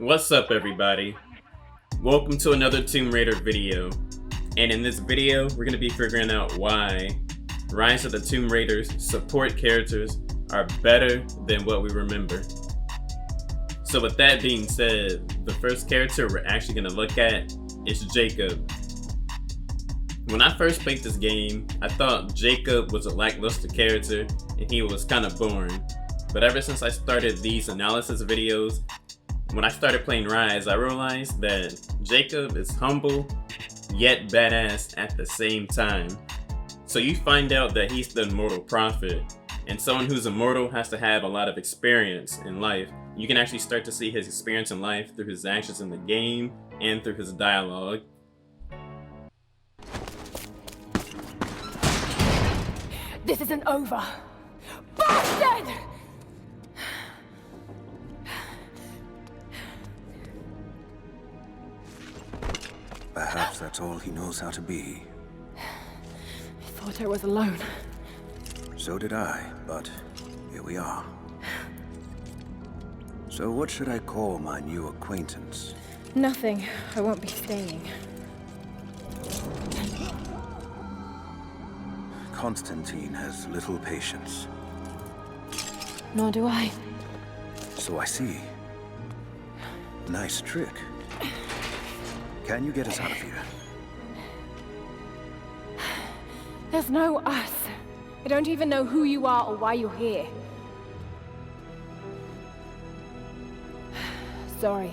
What's up, everybody? Welcome to another Tomb Raider video. And in this video, we're going to be figuring out why Rise of the Tomb Raider's support characters are better than what we remember. So with that being said, the first character we're actually going to look at is Jacob. When I first played this game, I thought Jacob was a lackluster character and he was kind of boring. But ever since I started these analysis videos, when I started playing Rise, I realized that Jacob is humble, yet badass at the same time. So you find out that he's the immortal prophet, and someone who's immortal has to have a lot of experience in life. You can actually start to see his experience in life through his actions in the game and through his dialogue. This isn't over. Bastard! Perhaps that's all he knows how to be. I thought I was alone. So did I, but here we are. So what should I call my new acquaintance? Nothing. I won't be staying. Constantine has little patience. Nor do I. So I see. Nice trick. Can you get us out of here? There's no us. I don't even know who you are or why you're here. Sorry.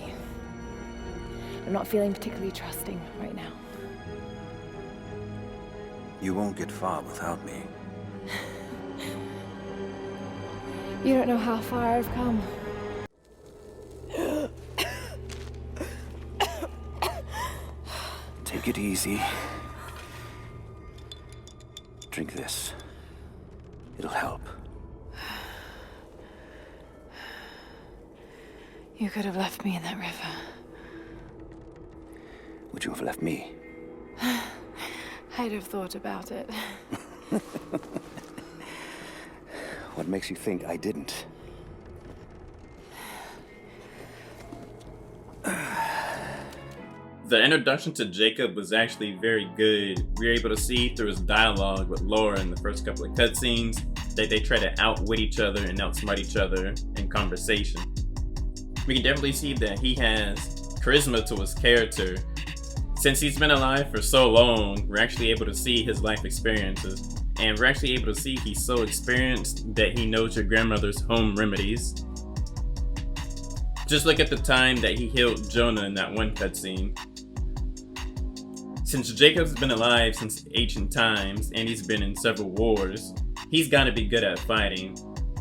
I'm not feeling particularly trusting right now. You won't get far without me. You don't know how far I've come. Take it easy. Drink this. It'll help. You could have left me in that river. Would you have left me? I'd have thought about it. What makes you think I didn't? The introduction to Jacob was actually very good. We were able to see through his dialogue with Lara in the first couple of cutscenes that they try to outwit each other and outsmart each other in conversation. We can definitely see that he has charisma to his character. Since he's been alive for so long, we're actually able to see his life experiences. And we're actually able to see he's so experienced that he knows your grandmother's home remedies. Just look at the time that he healed Jonah in that one cutscene. Since Jacob's been alive since ancient times, and he's been in several wars, he's gotta be good at fighting.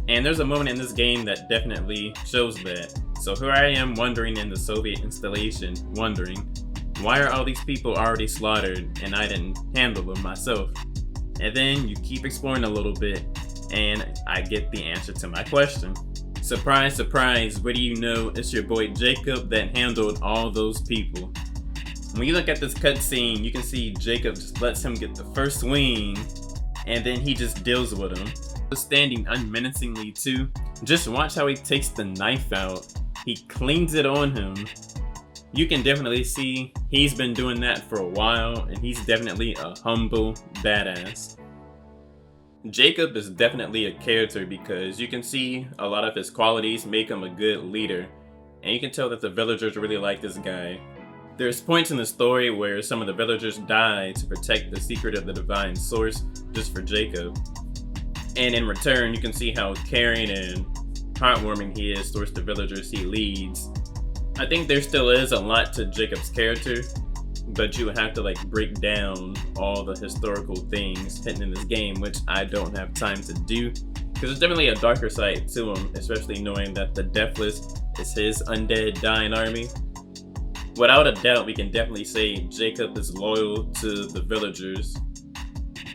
And there's a moment in this game that definitely shows that. So here I am wondering in the Soviet installation, wondering, why are all these people already slaughtered and I didn't handle them myself? And then you keep exploring a little bit, and I get the answer to my question. Surprise, surprise, what do you know? It's your boy Jacob that handled all those people. When you look at this cutscene, you can see Jacob just lets him get the first swing, and then he just deals with him. Standing unmenacingly too. Just watch how he takes the knife out. He cleans it on him. You can definitely see he's been doing that for a while, and he's definitely a humble badass. Jacob is definitely a character because you can see a lot of his qualities make him a good leader, and you can tell that the villagers really like this guy. There's points in the story where some of the villagers die to protect the secret of the divine source just for Jacob. And in return, you can see how caring and heartwarming he is towards the villagers he leads. I think there still is a lot to Jacob's character, but you would have to break down all the historical things hidden in this game, which I don't have time to do, because there's definitely a darker side to him, especially knowing that the Deathless is his undead dying army. Without a doubt, we can definitely say Jacob is loyal to the villagers.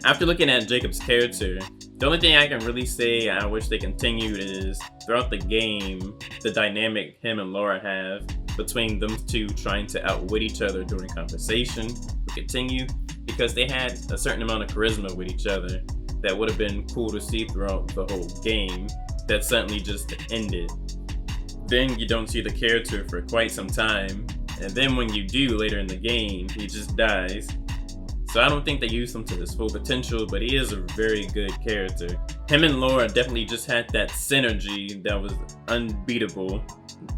After looking at Jacob's character, the only thing I can really say I wish they continued is, throughout the game, the dynamic him and Lara have between them two trying to outwit each other during conversation would continue, because they had a certain amount of charisma with each other that would have been cool to see throughout the whole game that suddenly just ended. then you don't see the character for quite some time, and then when you do later in the game, he just dies. So I don't think they used him to his full potential, but he is a very good character. Him and Lara definitely just had that synergy that was unbeatable,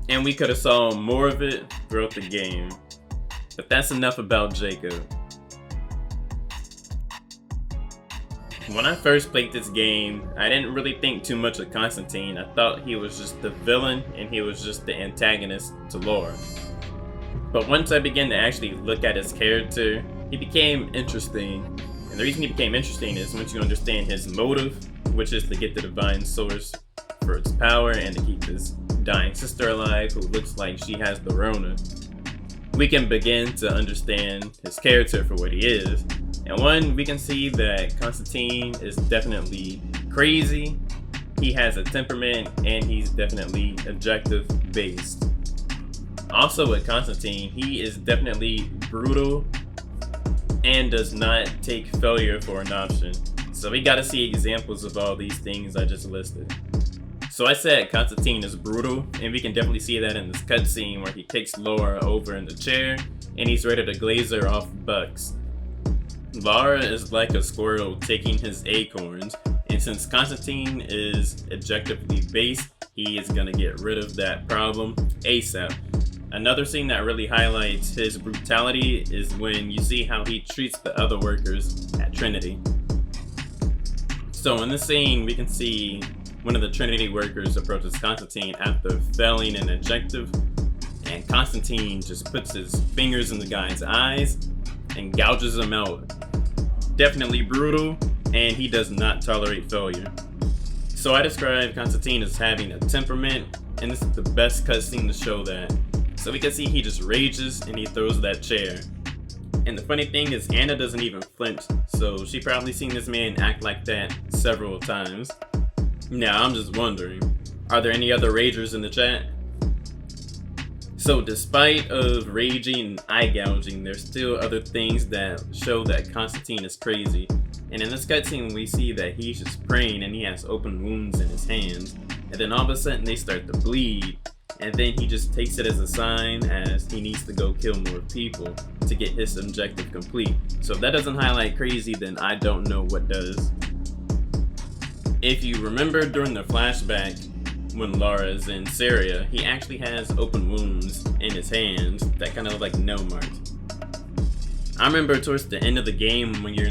and we could have saw more of it throughout the game. But that's enough about Jacob. When I first played this game, I didn't really think too much of Constantine. I thought he was just the villain and he was just the antagonist to Lara. But once I began to actually look at his character, he became interesting. And the reason he became interesting is once you understand his motive, which is to get the divine source for its power and to keep his dying sister alive who looks like she has the Rona, we can begin to understand his character for what he is. And one, we can see that Constantine is definitely crazy, he has a temperament, and he's definitely objective based. Also with Constantine, he is definitely brutal and does not take failure for an option. So we gotta see examples of all these things I just listed. So I said Constantine is brutal, and we can definitely see that in this cutscene where he kicks Lara over in the chair and he's ready to glaze her off bucks. Lara is like a squirrel taking his acorns, and since Constantine is objectively based, he is gonna get rid of that problem ASAP. Another scene that really highlights his brutality is when you see how he treats the other workers at Trinity. So in this scene, we can see one of the Trinity workers approaches Constantine after failing an objective, and Constantine just puts his fingers in the guy's eyes and gouges him out. Definitely brutal, and he does not tolerate failure. So I describe Constantine as having a temperament, and this is the best cutscene to show that. So we can see he just rages and he throws that chair. And the funny thing is Anna doesn't even flinch, so she probably seen this man act like that several times. Now I'm just wondering, are there any other ragers in the chat? So despite of raging and eye gouging, there's still other things that show that Constantine is crazy. And in this cutscene we see that he's just praying and he has open wounds in his hands. And then all of a sudden they start to bleed. And then he just takes it as a sign as he needs to go kill more people to get his objective complete. So if that doesn't highlight crazy, then I don't know what does. If you remember during the flashback, when Lara is in Syria, he actually has open wounds in his hands that kind of look like nail marks. I remember towards the end of the game when you're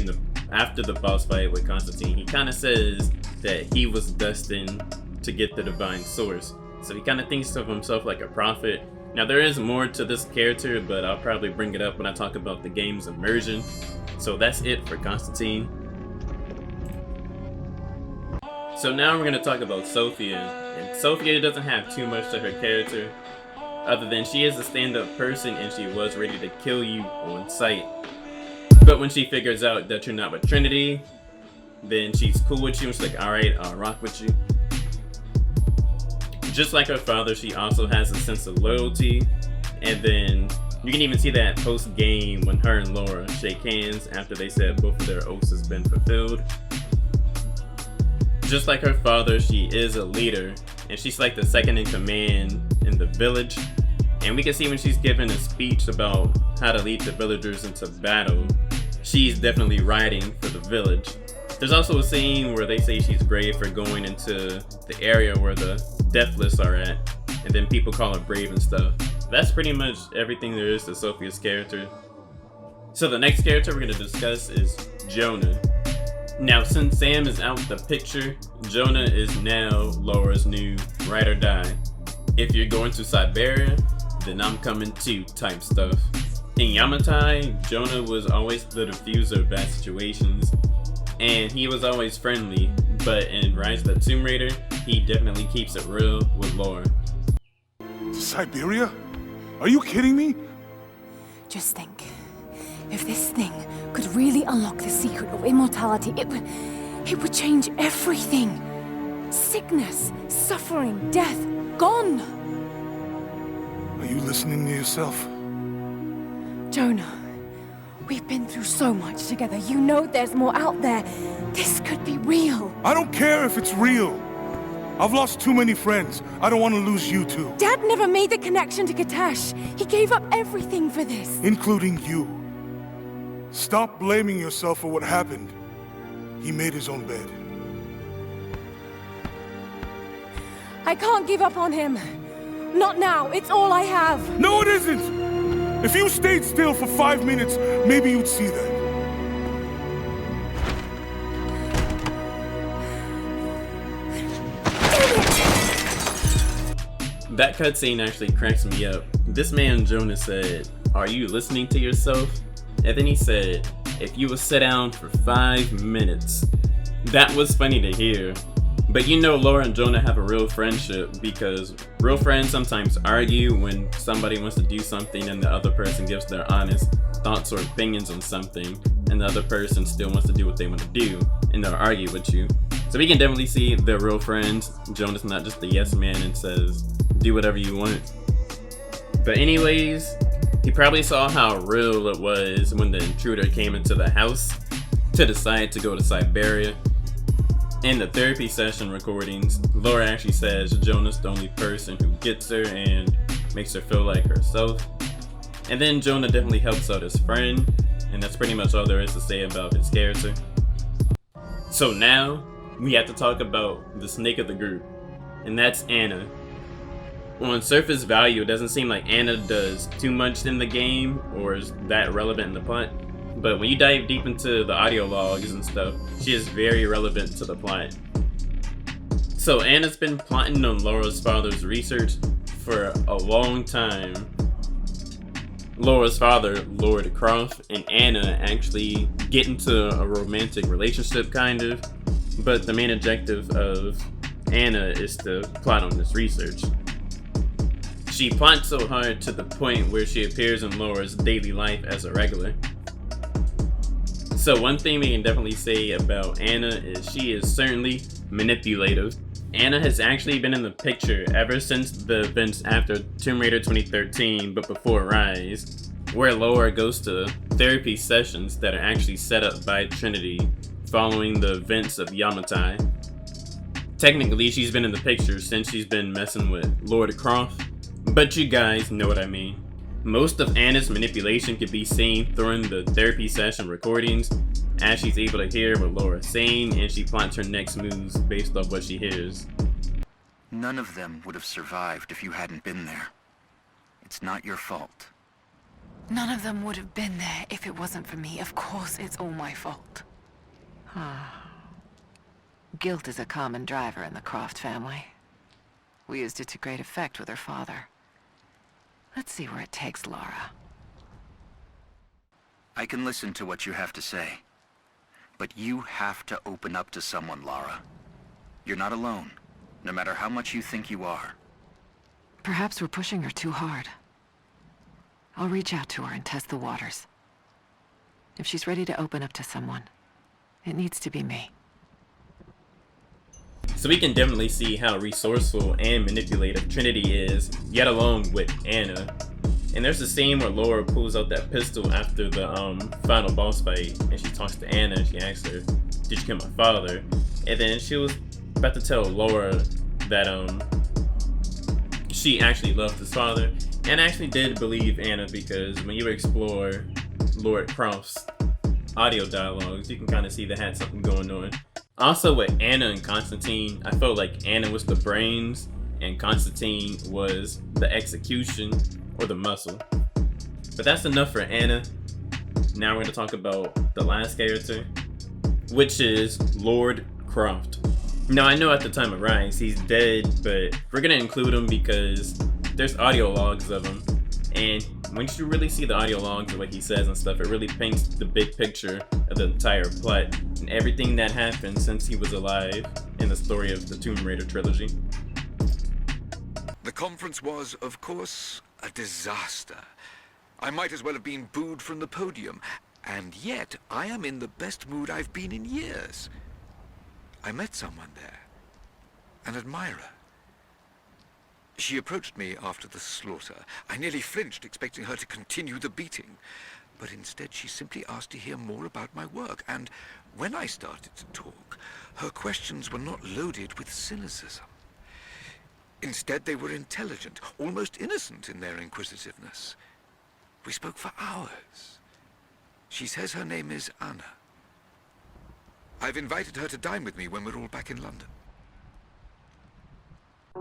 after the boss fight with Constantine, he kind of says that he was destined to get the divine source. So he kind of thinks of himself like a prophet. Now there is more to this character, but I'll probably bring it up when I talk about the game's immersion. So that's it for Constantine. So now we're going to talk about Sophia. And Sophia doesn't have too much to her character, other than she is a stand-up person and she was ready to kill you on sight. But when she figures out that you're not with Trinity, then she's cool with you and she's like, alright, I'll rock with you. Just like her father, she also has a sense of loyalty. And then you can even see that post-game when her and Lara shake hands after they said both of their oaths has been fulfilled. Just like her father, she is a leader, and she's like the second in command in the village. And we can see when she's giving a speech about how to lead the villagers into battle, she's definitely riding for the village. There's also a scene where they say she's brave for going into the area where the deathless are at, and then people call her brave and stuff. That's pretty much everything there is to Sophia's character. So the next character we're going to discuss is Jonah. Now since Sam is out the picture, Jonah is now Lara's new ride or die. If you're going to Siberia, then I'm coming too type stuff. In Yamatai, Jonah was always the diffuser of bad situations, and he was always friendly, but in Rise of the Tomb Raider, he definitely keeps it real with Lara. Siberia? Are you kidding me? Just think, if this thing could really unlock the secret of immortality, it would change everything. Sickness, suffering, death, gone. Are you listening to yourself? Jonah, we've been through so much together. You know there's more out there. This could be real. I don't care if it's real. I've lost too many friends. I don't want to lose you too. Dad never made the connection to Katesh. He gave up everything for this. Including you. Stop blaming yourself for what happened. He made his own bed. I can't give up on him. Not now. It's all I have. No, it isn't! If you stayed still for 5 minutes, maybe you'd see that. That cutscene actually cracks me up. This man Jonah said, "Are you listening to yourself?" And then he said, "If you would sit down for 5 minutes." That was funny to hear. But you know Lara and Jonah have a real friendship because real friends sometimes argue when somebody wants to do something and the other person gives their honest thoughts or opinions on something and the other person still wants to do what they want to do and they'll argue with you. So we can definitely see they're real friends. Jonah's not just a yes man and says, do whatever you want. But anyways, he probably saw how real it was when the intruder came into the house to decide to go to Siberia. In the therapy session recordings, Lara actually says Jonah's the only person who gets her and makes her feel like herself. And then Jonah definitely helps out his friend, and that's pretty much all there is to say about his character. So now, we have to talk about the snake of the group, and that's Anna. On surface value, it doesn't seem like Anna does too much in the game or is that relevant in the plot. But when you dive deep into the audio logs and stuff, she is very relevant to the plot. So Anna's been plotting on Lara's father's research for a long time. Lara's father, Lord Croft, and Anna actually get into a romantic relationship kind of, but the main objective of Anna is to plot on this research. She plots so hard to the point where she appears in Lara's daily life as a regular. So one thing we can definitely say about Anna is she is certainly manipulative. Anna has actually been in the picture ever since the events after Tomb Raider 2013 but before Rise, where Lara goes to therapy sessions that are actually set up by Trinity following the events of Yamatai. Technically she's been in the picture since she's been messing with Lord Croft, but you guys know what I mean. Most of Anna's manipulation can be seen during the therapy session recordings as she's able to hear what Lara's saying and she plots her next moves based off what she hears. None of them would have survived if you hadn't been there. It's not your fault. None of them would have been there if it wasn't for me. Of course, it's all my fault. Guilt is a common driver in the Croft family. We used it to great effect with her father. Let's see where it takes Lara. I can listen to what you have to say. But you have to open up to someone, Lara. You're not alone, no matter how much you think you are. Perhaps we're pushing her too hard. I'll reach out to her and test the waters. If she's ready to open up to someone, it needs to be me. So we can definitely see how resourceful and manipulative Trinity is, yet alone with Anna. And there's a scene where Lara pulls out that pistol after the final boss fight, and she talks to Anna and she asks her, "Did you kill my father?" And then she was about to tell Lara that she actually loved his father, and actually did believe Anna because when you explore Lord Croft's audio dialogues, you can kind of see they had something going on. Also with Anna and Constantine, I felt like Anna was the brains and Constantine was the execution or the muscle. But that's enough for Anna. Now we're going to talk about the last character, which is Lord Croft. Now I know at the time of Rise he's dead, but we're going to include him because there's audio logs of him. And once you really see the audio logs of what he says and stuff, it really paints the big picture of the entire plot and everything that happened since he was alive in the story of the Tomb Raider trilogy. The conference was, of course, a disaster. I might as well have been booed from the podium, and yet I am in the best mood I've been in years. I met someone there, an admirer. She approached me after the slaughter. I nearly flinched, expecting her to continue the beating. But instead, she simply asked to hear more about my work, and when I started to talk, her questions were not loaded with cynicism. Instead, they were intelligent, almost innocent in their inquisitiveness. We spoke for hours. She says her name is Anna. I've invited her to dine with me when we're all back in London.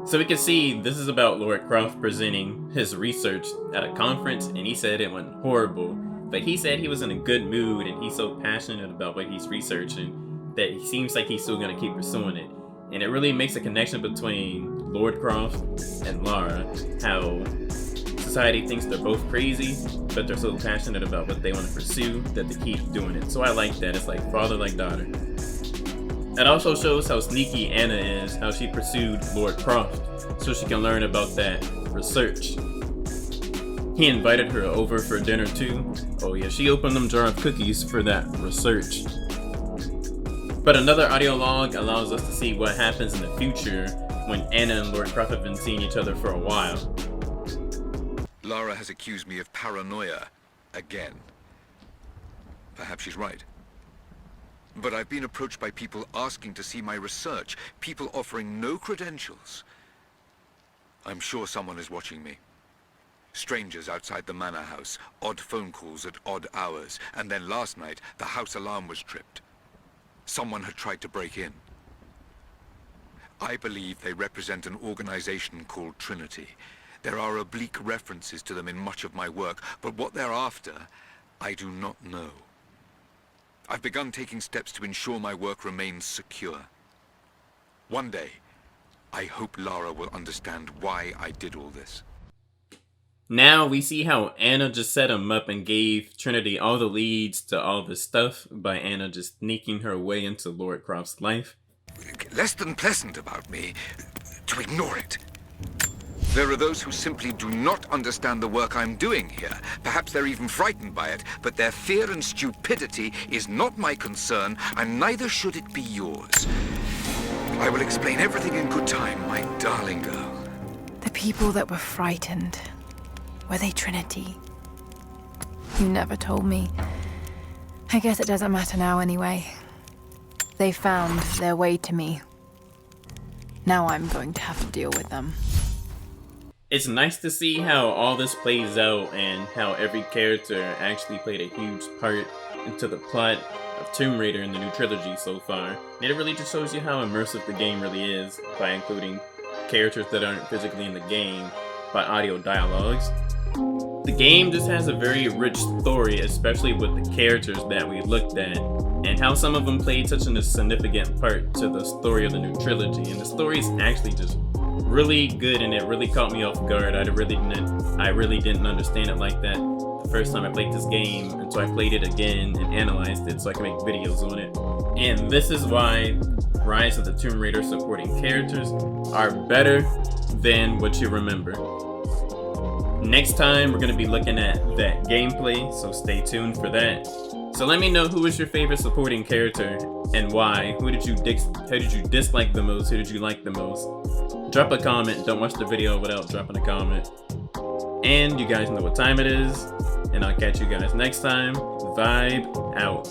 So we can see this is about Lord Croft presenting his research at a conference, and he said it went horrible. But he said he was in a good mood, and he's so passionate about what he's researching that he seems like he's still going to keep pursuing it. And it really makes a connection between Lord Croft and Lara, how society thinks they're both crazy, but they're so passionate about what they want to pursue that they keep doing it. So I like that. It's like father like daughter. It also shows how sneaky Anna is, how she pursued Lord Croft so she can learn about that research. He invited her over for dinner too. Oh yeah, she opened them jar of cookies for that research. But another audio log allows us to see what happens in the future when Anna and Lord Croft have been seeing each other for a while. Lara has accused me of paranoia again. Perhaps she's right. But I've been approached by people asking to see my research, people offering no credentials. I'm sure someone is watching me. Strangers outside the manor house, odd phone calls at odd hours, and then last night, the house alarm was tripped. Someone had tried to break in. I believe they represent an organization called Trinity. There are oblique references to them in much of my work, but what they're after, I do not know. I've begun taking steps to ensure my work remains secure. One day, I hope Lara will understand why I did all this. Now we see how Anna just set him up and gave Trinity all the leads to all this stuff by Anna just sneaking her way into Lord Croft's life. Less than pleasant about me to ignore it. There are those who simply do not understand the work I'm doing here. Perhaps they're even frightened by it, but their fear and stupidity is not my concern, and neither should it be yours. I will explain everything in good time, my darling girl. The people that were frightened, were they Trinity? You never told me. I guess it doesn't matter now anyway. They found their way to me. Now I'm going to have to deal with them. It's nice to see how all this plays out and how every character actually played a huge part into the plot of Tomb Raider in the new trilogy so far. And it really just shows you how immersive the game really is by including characters that aren't physically in the game by audio dialogues. The game just has a very rich story, especially with the characters that we looked at, and how some of them played such a significant part to the story of the new trilogy. And the story is actually just really good, and it really caught me off guard. I really didn't understand it like that the first time I played this game, and so I played it again and analyzed it so I can make videos on it. And this is why Rise of the Tomb Raider supporting characters are better than what you remember. Next time we're going to be looking at that gameplay, so stay tuned for that. So let me know who was your favorite supporting character and why. Who did you dislike the most? Who did you like the most? Drop a comment. Don't watch the video without dropping a comment. And you guys know what time it is. And I'll catch you guys next time. Vibe out.